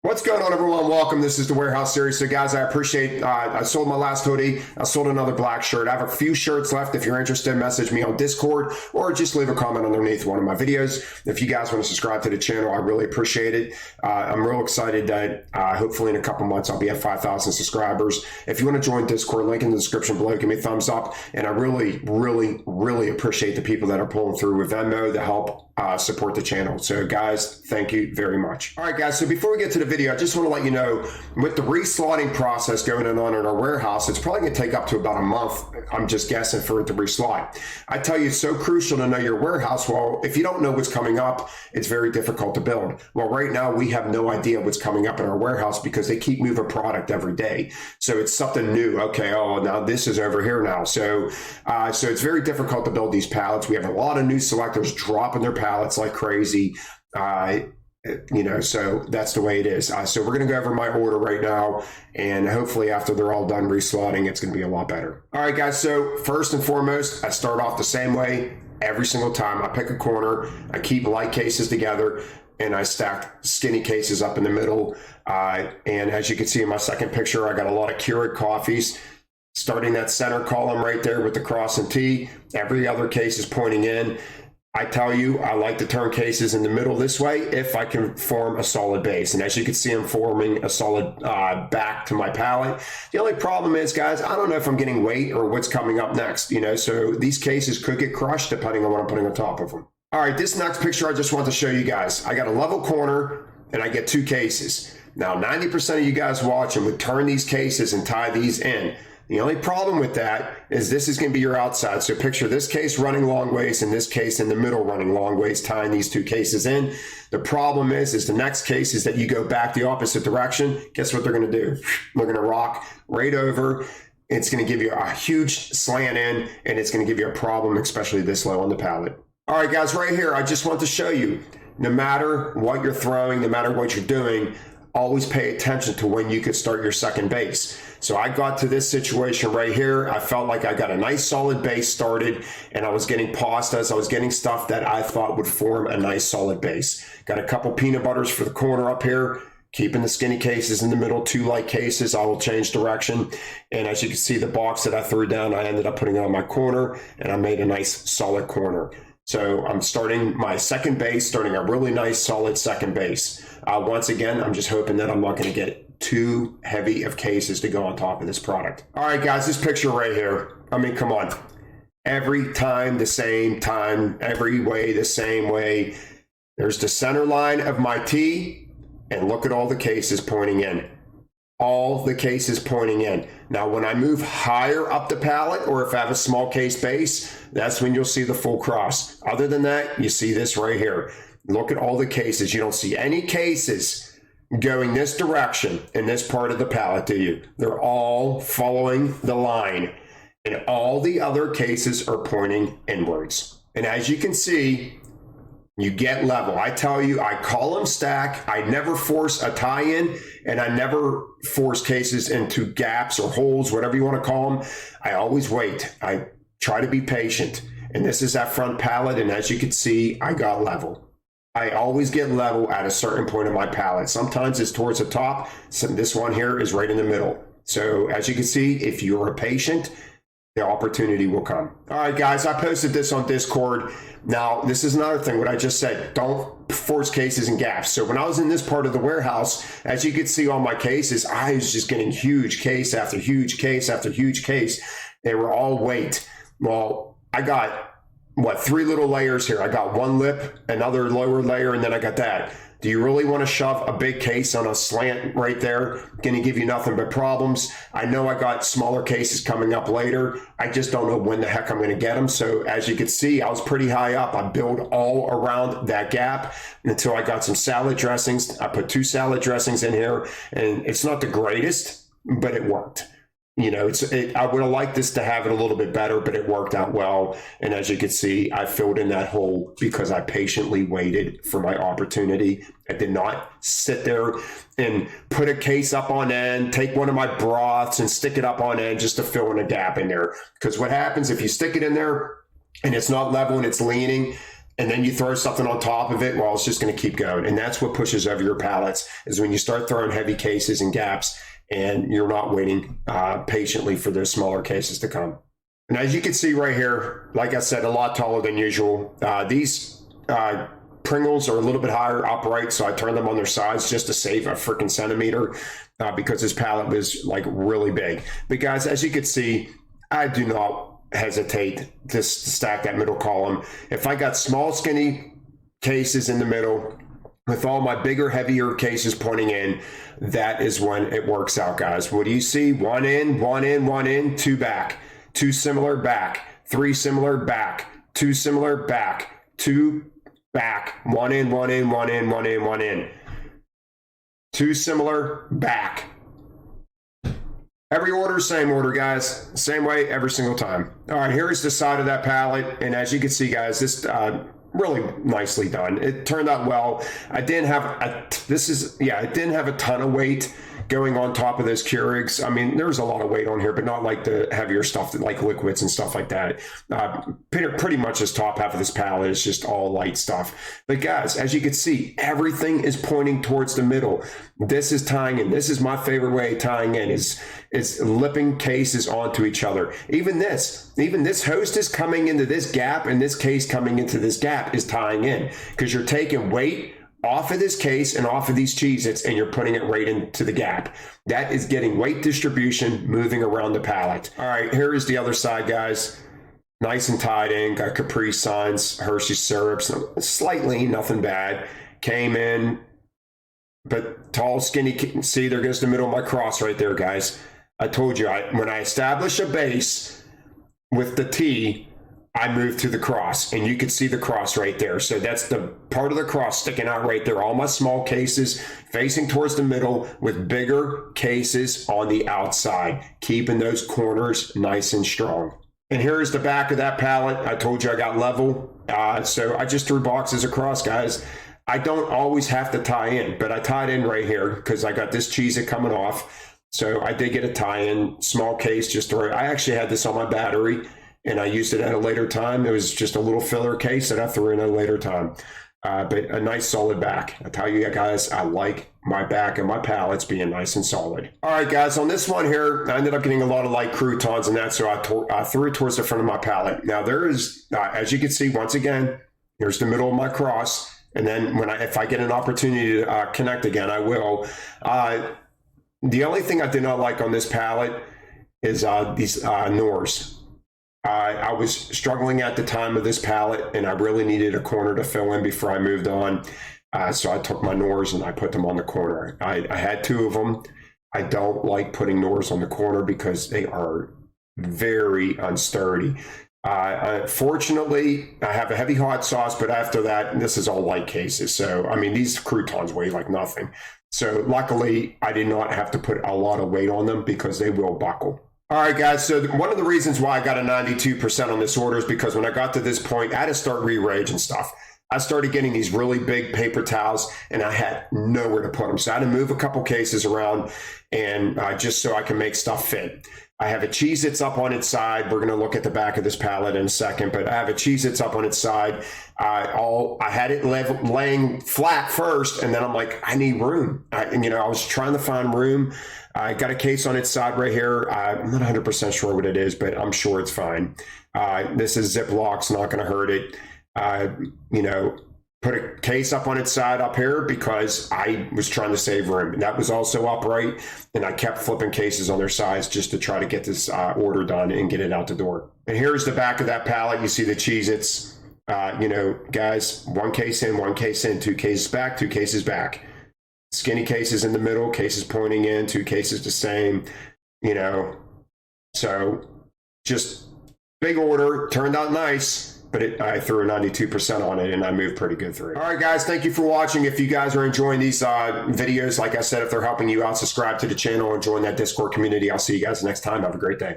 What's going on, everyone? Welcome. This is the Warehouse Series. So, guys, I appreciate. I sold my last hoodie. I sold another black shirt. I have a few shirts left. If you're interested, message me on Discord or just leave a comment underneath one of my videos. If you guys want to subscribe to the channel, I really appreciate it. I'm real excited that hopefully in a couple months I'll be at 5,000 subscribers. If you want to join Discord, link in the description below. Give me a thumbs up. And I really appreciate the people that are pulling through with Venmo to help support the channel. So, guys, thank you very much. All right, guys. So before we get to the video, I just want to let you know, with the reslotting process going on in our warehouse, it's probably going to take up to about a month, I'm just guessing, for it to reslot. I tell you, it's so crucial to know your warehouse. Well, if you don't know what's coming up, it's very difficult to build. Well, right now, we have no idea what's coming up in our warehouse because they keep moving product every day. So it's something new. Okay, oh, now this is over here now. So it's very difficult to build these pallets. We have a lot of new selectors dropping their pallets like crazy. So that's the way it is. So we're going to go over my order right now, and hopefully after they're all done reslotting, it's going to be a lot better. All right, guys. So first and foremost, I start off the same way every single time. I pick a corner, I keep light cases together, and I stack skinny cases up in the middle. And as you can see in my second picture, I got a lot of Keurig coffees. Starting that center column right there with the cross and T, every other case is pointing in. I tell you, I like to turn cases in the middle this way if I can form a solid base. And as you can see, I'm forming a solid back to my pallet. The only problem is, guys, I don't know if I'm getting weight or what's coming up next, so these cases could get crushed depending on what I'm putting on top of them. All right, this next picture I just want to show you guys. I got a level corner and I get two cases. Now, 90% of you guys watching would turn these cases and tie these in. The only problem with that is this is going to be your outside. So picture this case running long ways and this case in the middle running long ways, tying these two cases in. The problem is the next case is that you go back the opposite direction. Guess what they're going to do? They're going to rock right over. It's going to give you a huge slant in, and it's going to give you a problem, especially this low on the pallet. All right, guys, right here, I just want to show you, no matter what you're throwing, no matter what you're doing, always pay attention to when you could start your second base. So I got to this situation right here. I felt like I got a nice solid base started, and I was getting pastas. I was getting stuff that I thought would form a nice solid base. Got a couple peanut butters for the corner up here, keeping the skinny cases in the middle, two light cases. I will change direction. And as you can see, the box that I threw down, I ended up putting it on my corner, and I made a nice solid corner. So I'm starting my second base, starting a really nice solid second base. Once again, I'm just hoping that I'm not going to get too heavy of cases to go on top of this product. All right, guys, this picture right here. I mean, come on. Every time the same time, every way the same way. There's the center line of my T, and look at all the cases pointing in. All the cases pointing in. Now, when I move higher up the pallet, or if I have a small case base, that's when you'll see the full cross. Other than that, you see this right here. Look at all the cases. You don't see any cases going this direction in this part of the pallet, do you? They're all following the line, and all the other cases are pointing inwards. And as you can see, you get level. I tell you, I column stack. I never force a tie-in, and I never force cases into gaps or holes, whatever you want to call them. I always wait. I try to be patient. And this is that front pallet, and as you can see, I got level. I always get level at a certain point of my pallet. Sometimes it's towards the top. So this one here is right in the middle. So as you can see, if you're patient, the opportunity will come. All right, guys, I posted this on Discord. Now, this is another thing, what I just said, don't force cases and gaps. So when I was in this part of the warehouse, as you could see on my cases, I was just getting huge case after huge case after huge case. They were all weight. Well, I got, three little layers here. I got one lip, another lower layer, and then I got that. Do you really want to shove a big case on a slant right there? Going to give you nothing but problems. I know I got smaller cases coming up later. I just don't know when the heck I'm going to get them. So as you can see, I was pretty high up. I built all around that gap until I got some salad dressings. I put 2 salad dressings in here, and it's not the greatest, but it worked. I would have liked this to have it a little bit better, but it worked out well. And as you can see, I filled in that hole because I patiently waited for my opportunity. I did not sit there and put a case up on end, take one of my broths and stick it up on end just to fill in a gap in there. Because what happens if you stick it in there and it's not level and it's leaning, and then you throw something on top of it, well, it's just going to keep going. And that's what pushes over your pallets, is when you start throwing heavy cases and gaps and you're not waiting patiently for those smaller cases to come. And as you can see right here, like I said, a lot taller than usual. These Pringles are a little bit higher upright, so I turned them on their sides just to save a freaking centimeter because this pallet was like really big. But guys, as you can see, I do not hesitate to stack that middle column. If I got small, skinny cases in the middle with all my bigger, heavier cases pointing in, that is when it works out, guys. What do you see? One in, one in, one in, two back, two similar back, three similar back, two similar back, two back, one in, one in, one in, one in, one in, two similar back. Every order, same order, guys. Same way every single time. All right, here's the side of that pallet. And as you can see, guys, this really nicely done. It turned out well. I didn't have it didn't have a ton of weight going on top of those Keurigs. I mean, there's a lot of weight on here, but not like the heavier stuff, like liquids and stuff like that. Pretty much this top half of this pallet is just all light stuff. But guys, as you can see, everything is pointing towards the middle. This is tying in. This is my favorite way of tying in, is lipping cases onto each other. Even this host is coming into this gap, and this case coming into this gap is tying in, because you're taking weight off of this case and off of these Cheez-Its, and you're putting it right into the gap. That is getting weight distribution moving around the pallet. All right, here is the other side, guys. Nice and tied in. Got Capri Suns, Hershey syrups, slightly, nothing bad. Came in, but tall, skinny. See, there goes the middle of my cross right there, guys. I told you, when I establish a base with the T, I move to the cross, and you can see the cross right there. So that's the part of the cross sticking out right there. All my small cases facing towards the middle with bigger cases on the outside, keeping those corners nice and strong. And here's the back of that pallet. I told you I got level. So I just threw boxes across, guys. I don't always have to tie in, but I tied in right here because I got this Cheez-It coming off. So I did get a tie-in, small case, just to, I actually had this on my battery, and I used it at a later time. It was just a little filler case that I threw in at a later time. But a nice solid back. I tell you guys, I like my back and my pallets being nice and solid. All right, guys, on this one here, I ended up getting a lot of light croutons and that, so I threw it towards the front of my pallet. Now there is, as you can see, once again, here's the middle of my cross. And then if I get an opportunity to connect again, I will. The only thing I did not like on this pallet is these Nors. I was struggling at the time of this pallet, and I really needed a corner to fill in before I moved on. So I took my Nors and I put them on the corner. I had two of them. I don't like putting Nors on the corner because they are very unsturdy. Fortunately, I have a heavy hot sauce, but after that, this is all light cases. So, I mean, these croutons weigh like nothing. So luckily, I did not have to put a lot of weight on them because they will buckle. All right, guys, so one of the reasons why I got a 92% on this order is because when I got to this point, I had to start rearranging stuff. I started getting these really big paper towels, and I had nowhere to put them. So I had to move a couple cases around, and just so I can make stuff fit. I have a Cheez-Its up on its side. We're going to look at the back of this pallet in a second, but I have a Cheez-Its up on its side. I had it laying flat first, and then I'm like, I need room. I was trying to find room. I got a case on its side right here. I'm not 100% sure what it is, but I'm sure it's fine. This is Ziploc, not going to hurt it. Put a case up on its side up here because I was trying to save room. And that was also upright, and I kept flipping cases on their sides just to try to get this order done and get it out the door. And here's the back of that pallet. You see the Cheez-Its. Guys, one case in, two cases back, two cases back. Skinny cases in the middle, cases pointing in, two cases the same, So just big order, turned out nice. But I threw a 92% on it, and I moved pretty good through it. All right, guys, thank you for watching. If you guys are enjoying these videos, like I said, if they're helping you out, subscribe to the channel and join that Discord community. I'll see you guys next time. Have a great day.